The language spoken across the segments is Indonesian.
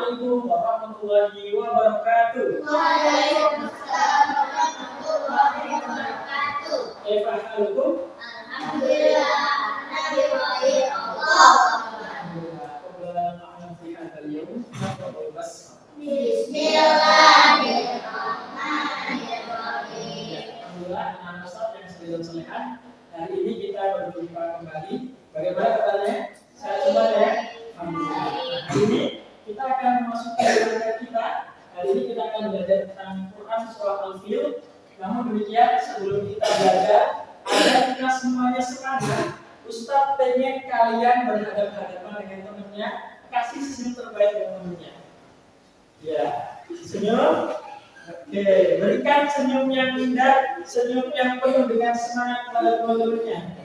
Assalamualaikum warahmatullahi wabarakatuh. Waalaikumsalam warahmatullahi wabarakatuh. Kaifa halukum? Alhamdulillah. Nabi wahai Allah. Bismillahirrahmanirrahim. Alhamdulillah, anak Ustaz yang selalu solehan. Hari ini kita berjumpa kembali. Bagaimana kabarnya? Saya coba ya. Alhamdulillah. Hari ini kita akan memasuki belajar kita. Hari ini kita akan belajar tentang Quran surah Al-Fil. Namun demikian, sebelum kita belajar, agar kita semuanya semangat, Ustaz pengen kalian berhadapan-hadapan dengan temannya, kasih senyum terbaik dengan temannya. Ya, senyum. Oke, berikan senyum yang indah, senyum yang penuh dengan semangat kepada teman-temannya.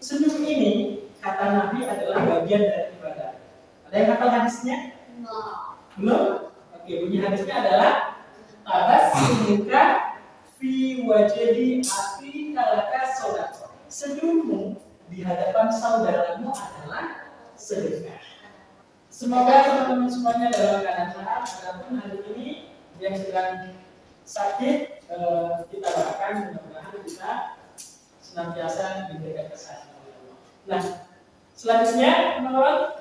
Senyum ini, kata Nabi, adalah bagian dari ibadah. Ada yang hafal hadisnya? Belum? Oke, bunyi hadisnya adalah tabassumuka fi wajhi akhika laka shadaqah. Senyummu di hadapan saudaramu adalah sedekah. Semoga teman-teman semuanya dalam keadaan sehat. Adapun hari ini yang sedang sakit, kita doakan mudah-mudahan kita senantiasa diberikan kesehatan oleh Allah. Nah, selanjutnya teman-teman,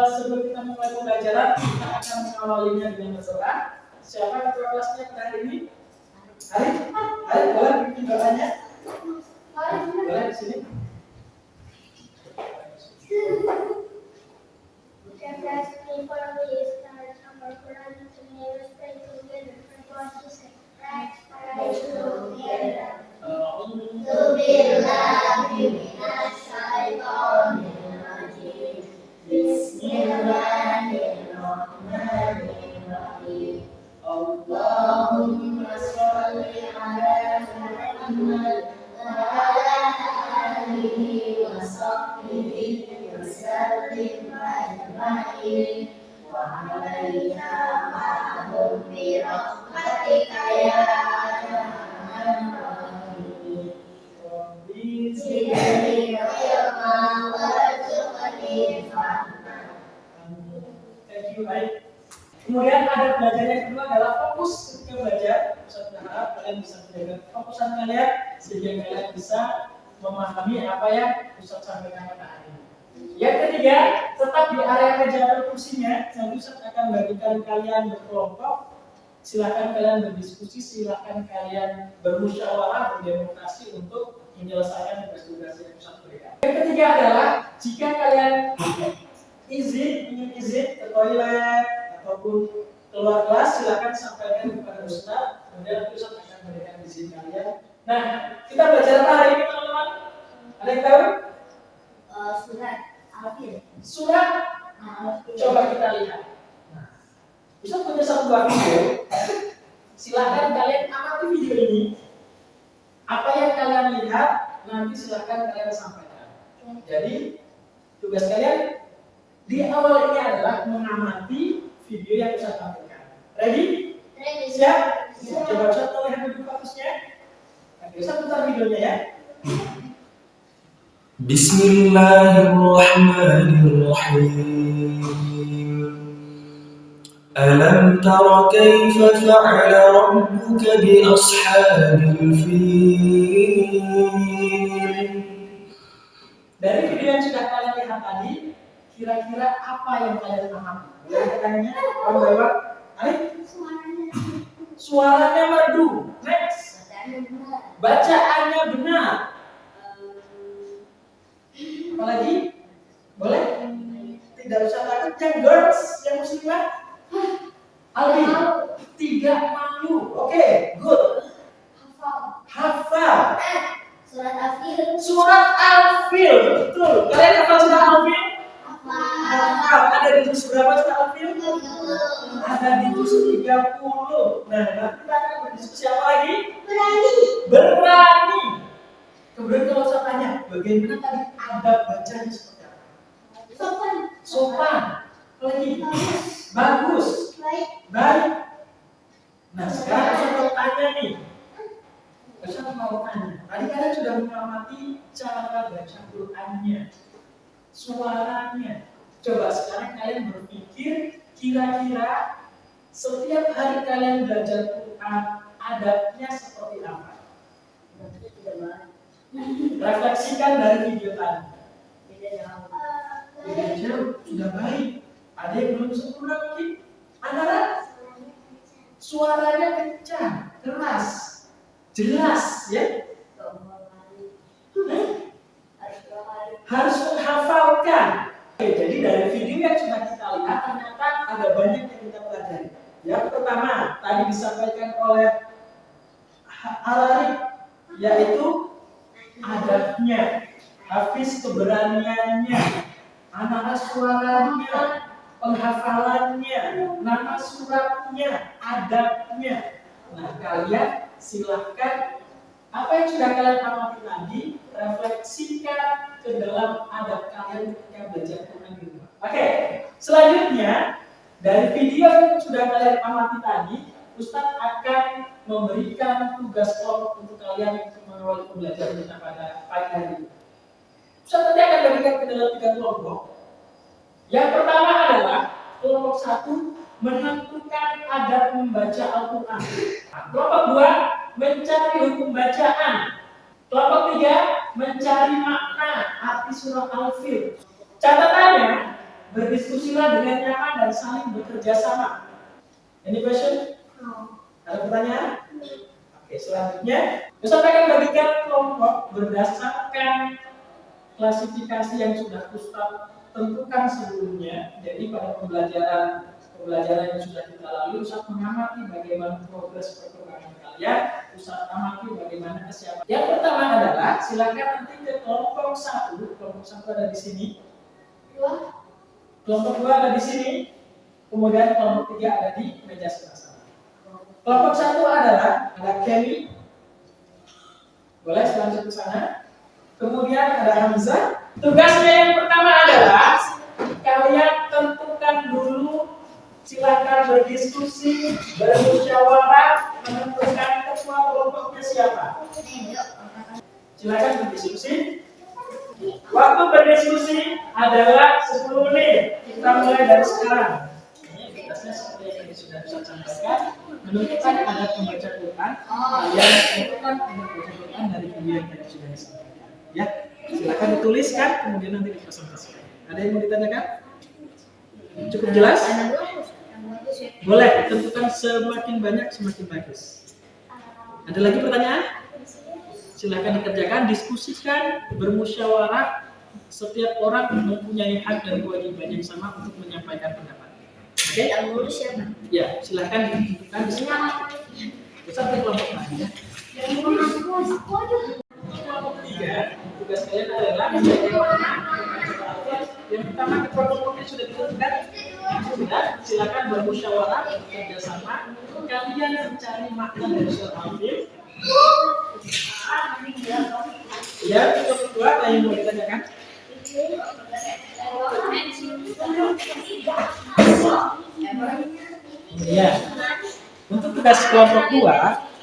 sebelum kita mulai pembelajaran, kita akan mengawalinya dengan berdoa. Siapa ketua kelasnya pada hari ini? Hari boleh bikin doanya? Boleh di sini. Bismillahirrahmanirrahim. Allahumma sholli ala Muhammad wa ala alihi wa sahbihi wa sallim ajma'in wa alaina ma'ahum bi rahmatika ya arhamar rahimin. Zidni ilma warzuqni fahma. Thank you, baik. Kemudian ada belajar yang kedua adalah fokus ketika belajar. Ustaz berharap kalian bisa menjaga fokusan kalian sehingga kalian bisa memahami apa yang Ustaz sampaikan pada hari ini. Yang ketiga, tetap di area meja kursinya. Nanti Ustaz akan bagikan kalian berkelompok. Silakan kalian berdiskusi, silakan kalian bermusyawarah, berdemokrasi untuk menyelesaikan tugas-tugas yang Ustaz berikan. Yang ketiga adalah jika kalian ingin izin ke toilet ataupun keluar kelas, silakan sampaikan kepada Ustaz. Kemudian Ustaz akan memberikan izin kalian. Nah, kita belajar apa hari ini teman-teman? Ada yang tahu? Surat Al-Fil. Surat. Coba kita lihat. Nah, Ustaz punya satu buah video. Silakan kalian amati video ini. Apa yang kalian lihat nanti silakan kalian sampaikan. Jadi tugas kalian di awal ini adalah mengamati video yang Ustaz tampilkan. Ready? Ready. Siap? Coba Ustaz lihat dulu fokusnya. Oke, Ustaz putar videonya ya. Bismillahirrahmanirrahim. Alam tara kaifa fa'ala rabbuka bi ashabil fil. Dari video yang sudah kalian lihat tadi, kira-kira apa yang kalian pahami? Pertanyaannya, orang jawab, Alif? Suaranya merdu. Next. Bacaannya benar. Apalagi? Boleh? Tidak usah takut. Yang girls, yang muslimah? Alif? Tidak malu. Oke, good. Hafal. Surat Al-Fil. Surat Al-Fil, betul. Kalian hafal surat Al-Fil? Hafal. Ada di juz berapa surat Al-Fil? Ada di juz 30. Nah, nanti kita akan berdiskusi apa lagi? Berani. Kemudian kalau saya tanya, bagaimana tadi adab bacanya seperti apa? Sopan. Lagi. Bagus. Baik. Nah, sekarang saya mau tanya nih. Saya mau tanya. Tadi kalian sudah mengamati cara baca Qurannya, suaranya. Coba sekarang kalian berpikir kira-kira setiap hari kalian belajar Quran, adabnya seperti apa? Refleksikan dari video tadi. Video sudah baik. Ada yang belum sempurna mungkin? Antara suaranya kencang, keras, jelas, ya. Harus menghafalkan. Oke, jadi dari video yang sudah kita lihat ternyata ada banyak yang kita pelajari. Yang pertama tadi disampaikan oleh Arif, yaitu adabnya, hafiz keberaniannya, anak suaranya, penghafalannya, nama suratnya, adabnya. Nah, kalian silahkan apa yang sudah kalian amati tadi, refleksikan ke dalam adab kalian ketika belajar Quran di rumah. Oke, selanjutnya dari video yang sudah kalian amati tadi, Ustadz akan memberikan tugas kelompok untuk kalian untuk mengawali pembelajaran kita pada pagi hari ini. Ustadz nanti akan berikan ke dalam 3 kelompok. Yang pertama adalah kelompok 1 menentukan adab membaca Al-Quran. Kelompok 2 mencari hukum bacaan. Kelompok 3 mencari makna arti surah Al-Fil. Catatannya, berdiskusilah dengan nyaman dan saling bekerja sama. Any question? Ada pertanyaan? Oke, selanjutnya Ustaz akan bagikan kelompok berdasarkan klasifikasi yang sudah Ustaz tentukan sebelumnya. Jadi pada pembelajaran yang sudah kita lalui, Ustaz mengamati bagaimana progres perkembangan kalian, Ustaz amati bagaimana kesiapan. Yang pertama adalah silakan nanti ke kelompok 1. Kelompok 1 ada di sini. Kelompok 2 ada di sini. Kemudian kelompok 3 ada di meja sebelah sana. Kelompok 1 adalah ada Kenny. Boleh selanjut ke sana. Kemudian ada Hamzah. Tugasnya yang pertama adalah kalian tentukan dulu, silakan berdiskusi, bermusyawarah, menentukan ketua kelompoknya siapa. Silakan berdiskusi. Waktu berdiskusi adalah 10 menit. Kita mulai dari sekarang. Tugasnya seperti yang sudah saya sampaikan, menentukan adab membaca Quran. Kalian tentukan adab membaca Quran dari video yang tadi sudah disampaikan. Ya, silakan dituliskan, kemudian nanti dipresentasikan. Ada yang mau ditanyakan? Cukup jelas? Boleh, tentukan semakin banyak semakin bagus. Ada lagi pertanyaan? Silakan dikerjakan, diskusikan, bermusyawarah. Setiap orang mempunyai hak dan kewajiban yang sama untuk menyampaikan pendapat. Oke? Yang lulus siapa? Ya, silakan ditentukan di sini. Ustaz ke kelompok lain ya. Kelompok 3, tugas kalian adalah yang pertama ketua kelompoknya sudah ditentukan. Sudah, silakan bermusyawarah, bekerja sama. Kalian mencari makna dari surah Al-Fil. Ya, yang kedua ada yang mau ditanyakan? Ya. Untuk tugas kelompok 2,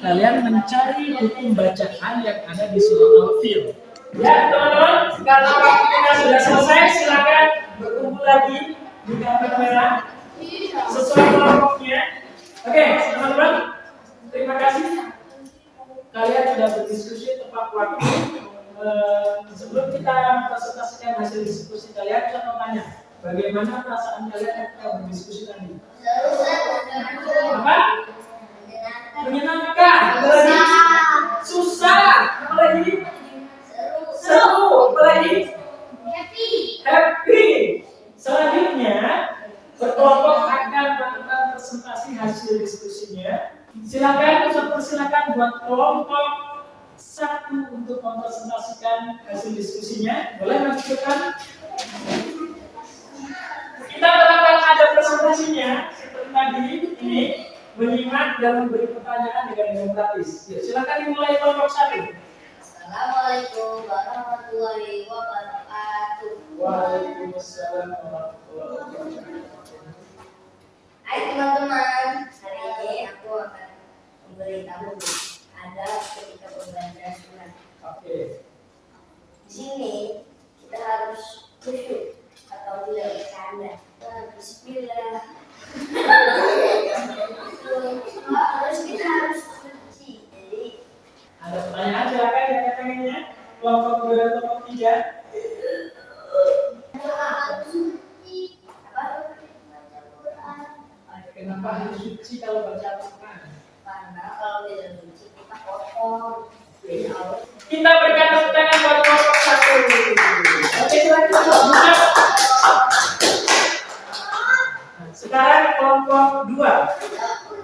kalian mencari hukum bacaan yang ada di surah Al-Fil. Ya, teman-teman, kalau kita sudah selesai, silakan berkumpul lagi di gambar merah sesuai kelompoknya. Oke, teman-teman, terima kasih. Kalian sudah berdiskusi tepat waktu. Sebelum kita presentasikan hasil diskusi kalian, saya mau tanya, bagaimana perasaan kalian ketika berdiskusi tadi? Apa? Menyenangkan. Apalagi susah. Apalagi seru. Apalagi happy. Selanjutnya, berkelompok akan melakukan presentasi hasil diskusinya. Silakan, persilakan buat kelompok 1 untuk mempresentasikan hasil diskusinya. Boleh masukkan? Kita akan ada presentasinya seperti tadi ini, menyimak dan memberi pertanyaan dengan demokratis. Ya, silakan dimulai kelompok 1. Assalamualaikum warahmatullahi wabarakatuh. Waalaikumsalam warahmatullahi wabarakatuh. Hai teman-teman, hari ini aku akan memberitahu ada ketika pembelajaran surat. Oke. Di sini kita harus khusyuk atau tidak bercanda. Bismillah.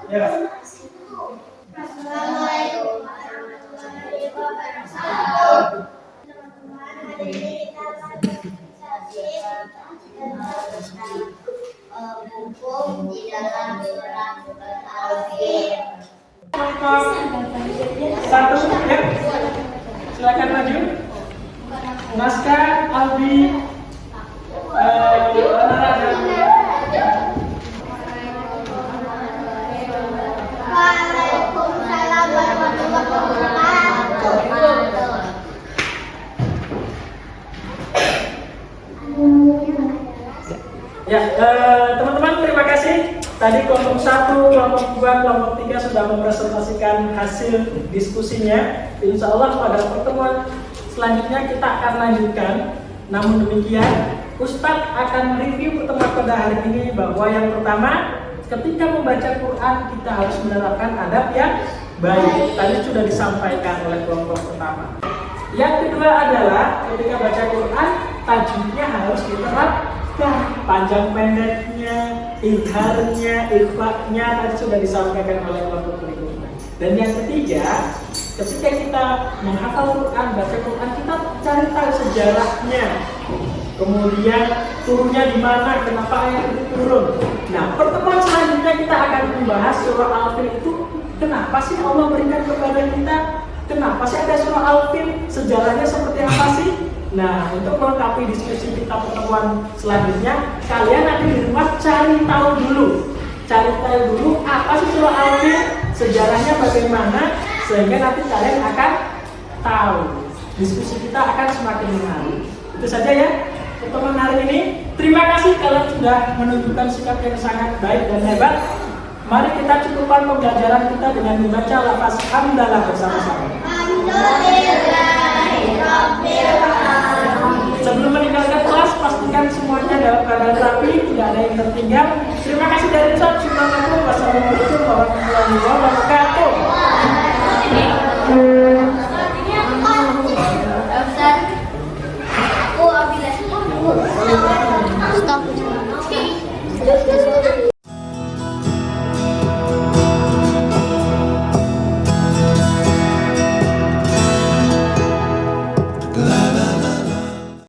Ya. Assalamualaikum warahmatullahi wabarakatuh. Teman-teman, hari ini kita akan berdiskusi tentang hukum di dalam surat Al-Fil. Satu, ya. Silakan maju. Naskah Albi. Waalaikumsalam warahmatullahi wabarakatuh. Ya, teman-teman terima kasih. Tadi kelompok 1, kelompok 2, kelompok 3 sudah mempresentasikan hasil diskusinya. Insya Allah pada pertemuan selanjutnya kita akan lanjutkan. Namun demikian, Ustadz akan review pertemuan pada hari ini bahwa yang pertama, ketika membaca Quran kita harus menerapkan adab yang baik. Tadi sudah disampaikan oleh kelompok pertama. Yang kedua adalah ketika baca Quran, tajwidnya harus diterapkan. Panjang pendeknya, idharnya, ikhfa'nya tadi sudah disampaikan oleh kelompok berikutnya. Dan yang ketiga, ketika kita menghafal Quran, baca Quran, kita cari tahu sejarahnya. Kemudian turunnya di mana, kenapa ayat itu turun. Nah, pertemuan selanjutnya kita akan membahas surah Al-Fil itu kenapa sih Allah berikan kepada kita? Kenapa sih ada surah Al-Fil? Sejarahnya seperti apa sih? Nah, untuk melengkapi diskusi kita pertemuan selanjutnya, kalian nanti di rumah cari tahu dulu apa sih surah Al-Fil, sejarahnya bagaimana, sehingga nanti kalian akan tahu. Diskusi kita akan semakin menarik. Itu saja ya pertemuan hari ini. Terima kasih kalian sudah menunjukkan sikap yang sangat baik dan hebat. Mari kita cukupkan pembelajaran kita dengan membaca lafaz hamdalah bersama-sama. Sebelum meninggalkan kelas, pastikan semuanya dalam keadaan rapi, tidak ada yang tertinggal. Terima kasih dari Ustaz. Wassalamualaikum warahmatullahi wabarakatuh.